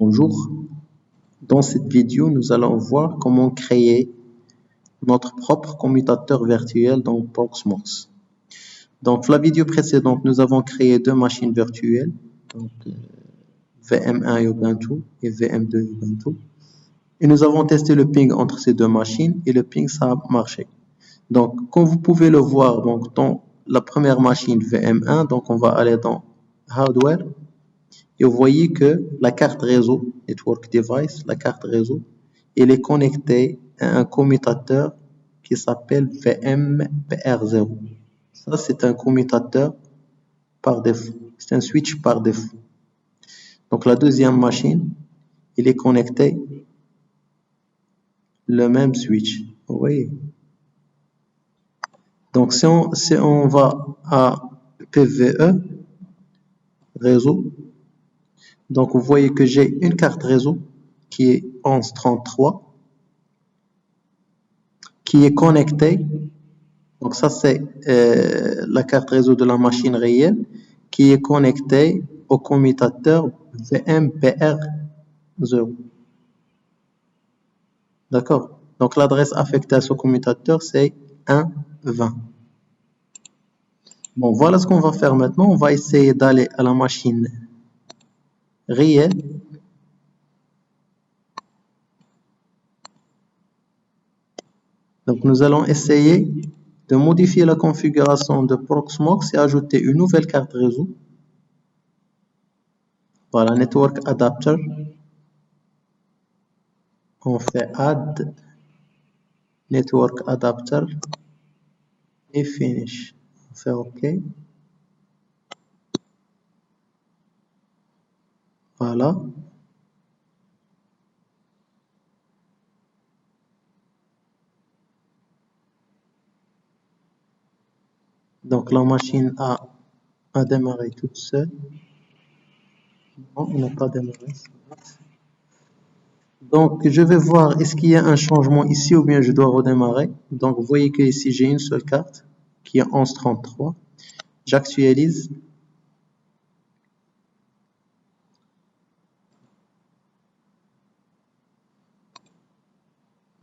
Bonjour, dans cette vidéo nous allons voir comment créer notre propre commutateur virtuel dans Proxmox. Donc la vidéo précédente nous avons créé deux machines virtuelles, donc VM1 Ubuntu et VM2 Ubuntu, et nous avons testé le ping entre ces deux machines et le ping ça a marché. Donc comme vous pouvez le voir, donc dans la première machine VM1, donc on va aller dans Hardware. Et vous voyez que la carte réseau, Network Device, la carte réseau, elle est connectée à un commutateur qui s'appelle VMPR0. Ça, c'est un commutateur par défaut. C'est un switch par défaut. Donc, la deuxième machine, elle est connectée le même switch. Vous voyez? Donc, si on va à PVE, réseau, donc vous voyez que j'ai une carte réseau qui est 1133 qui est connectée. Donc ça c'est la carte réseau de la machine réelle qui est connectée au commutateur VMPR0. D'accord? Donc l'adresse affectée à ce commutateur c'est 1.20. Bon, voilà ce qu'on va faire maintenant. On va essayer d'aller à la machine réelle. Donc nous allons essayer de modifier la configuration de Proxmox et ajouter une nouvelle carte réseau. Voilà, Network Adapter. On fait Add Network Adapter et Finish. On fait OK. Voilà. Donc la machine a démarré toute seule. Non, elle n'a pas démarré. Donc je vais voir est-ce qu'il y a un changement ici ou bien je dois redémarrer. Donc vous voyez que ici j'ai une seule carte qui est 1133. J'actualise.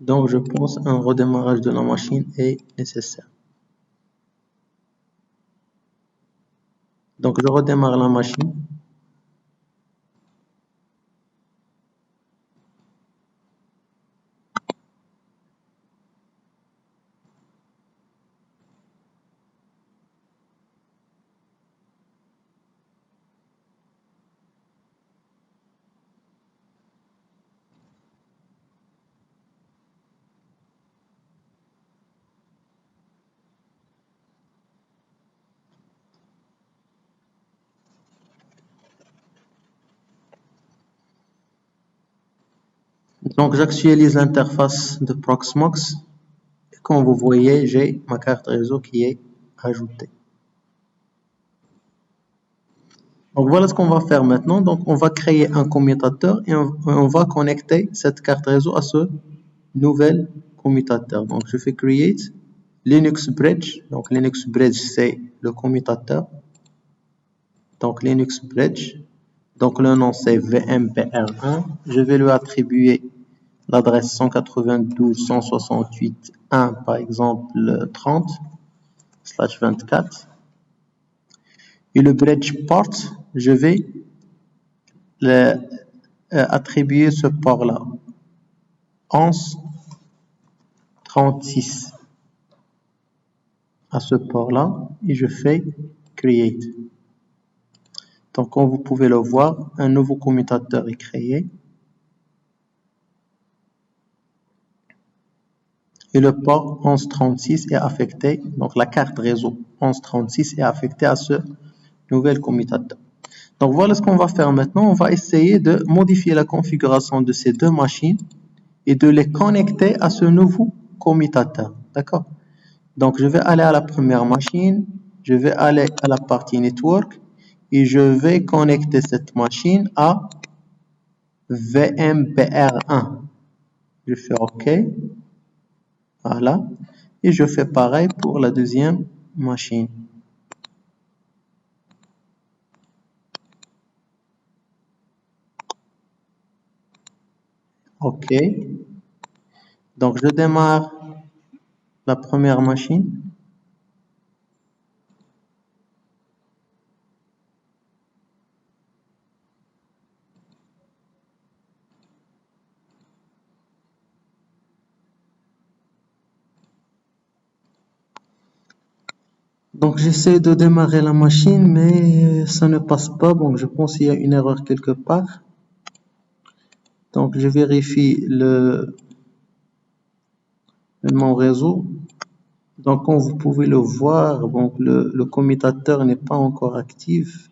Donc je pense un redémarrage de la machine est nécessaire. Donc je redémarre la machine. Donc j'actualise l'interface de Proxmox. Et comme vous voyez, j'ai ma carte réseau qui est ajoutée. Donc voilà ce qu'on va faire maintenant. Donc on va créer un commutateur et on va connecter cette carte réseau à ce nouvel commutateur. Donc je fais Create Linux Bridge. Donc Linux Bridge c'est le commutateur. Donc Linux Bridge. Donc le nom c'est VMPR1. Je vais lui attribuer l'adresse 192.168.1 par exemple 30/24. Et le bridge port, je vais attribuer ce port-là. 1136 à ce port-là et je fais Create. Donc comme vous pouvez le voir, un nouveau commutateur est créé. Et le port 1136 est affecté, donc la carte réseau 1136 est affectée à ce nouvel commutateur. Donc voilà ce qu'on va faire maintenant. On va essayer de modifier la configuration de ces deux machines et de les connecter à ce nouveau commutateur. D'accord? Donc je vais aller à la première machine, je vais aller à la partie network et je vais connecter cette machine à VMPR1. Je fais OK. Voilà. Et je fais pareil pour la deuxième machine. OK. Donc, je démarre la première machine. Donc, j'essaie de démarrer la machine, mais ça ne passe pas. Donc, je pense qu'il y a une erreur quelque part. Donc, je vérifie mon réseau. Donc, comme vous pouvez le voir, donc le commutateur n'est pas encore actif.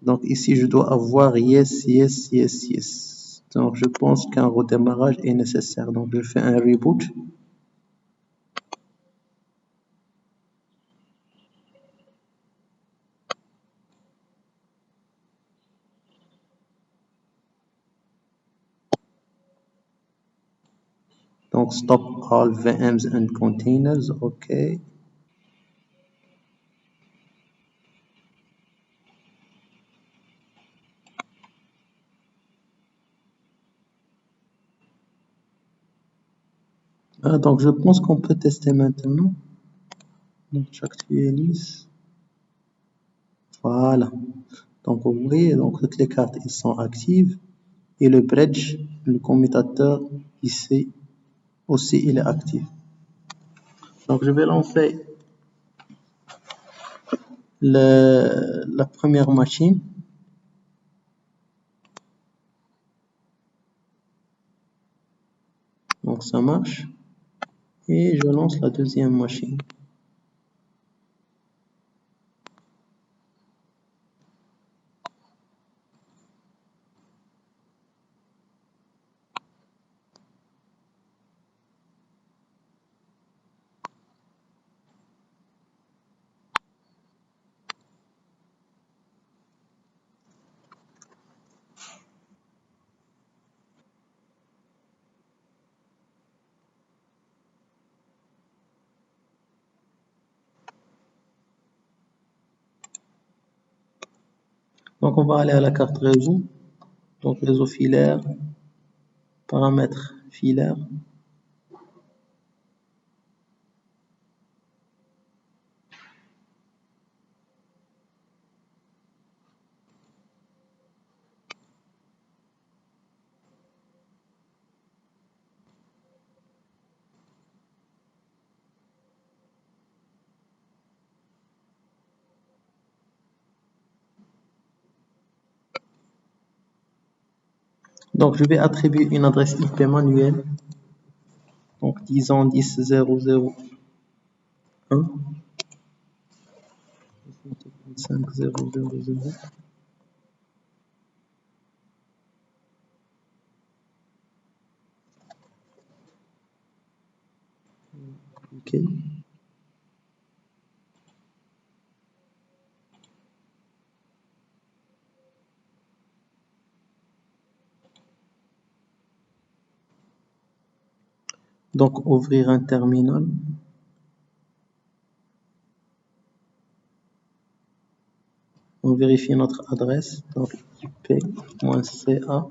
Donc, ici, je dois avoir yes, yes, yes, yes. Donc, je pense qu'un redémarrage est nécessaire. Donc, je fais un reboot. Donc, stop all VMs and containers. OK. Ah, donc, je pense qu'on peut tester maintenant. Donc, j'actualise. Voilà. Donc, vous voyez, donc, toutes les cartes ils sont actives. Et le bridge, le commutateur, ici, aussi, il est actif. Donc, je vais lancer la première machine. Donc, ça marche. Et je lance la deuxième machine. Donc, on va aller à la carte réseau. Donc, réseau filaire, paramètres filaire. Donc, je vais attribuer une adresse IP manuelle. Donc, disons 10.0.0.1. 5.0.0.0. OK. Donc, ouvrir un terminal. On vérifie notre adresse. Donc, IP-CA.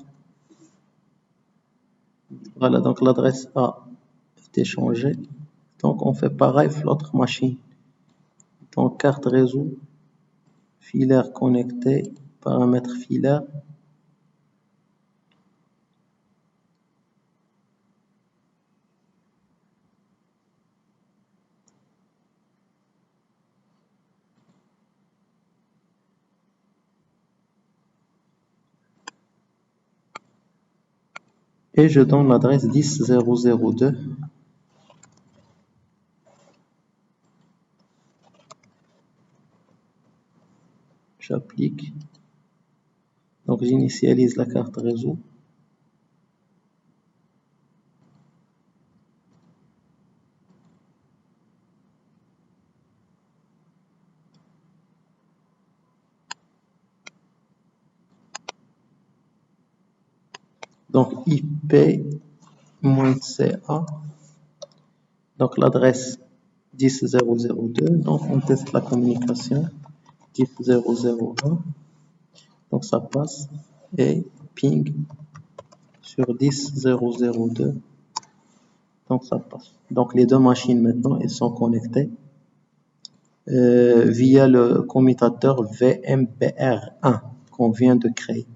Voilà, donc l'adresse A est échangée. Donc, on fait pareil pour l'autre machine. Donc, carte réseau, filaire connecté, paramètres filaire. Et je donne l'adresse 10.0.0.2. J'applique. Donc, j'initialise la carte réseau. Donc, IP-CA. Donc, l'adresse 10.0.0.2. Donc, on teste la communication. 10.0.0.1. Donc, ça passe. Et ping sur 10.0.0.2. Donc ça passe. Donc les deux machines maintenant, elles sont connectées via le commutateur VMBR1 qu'on vient de créer.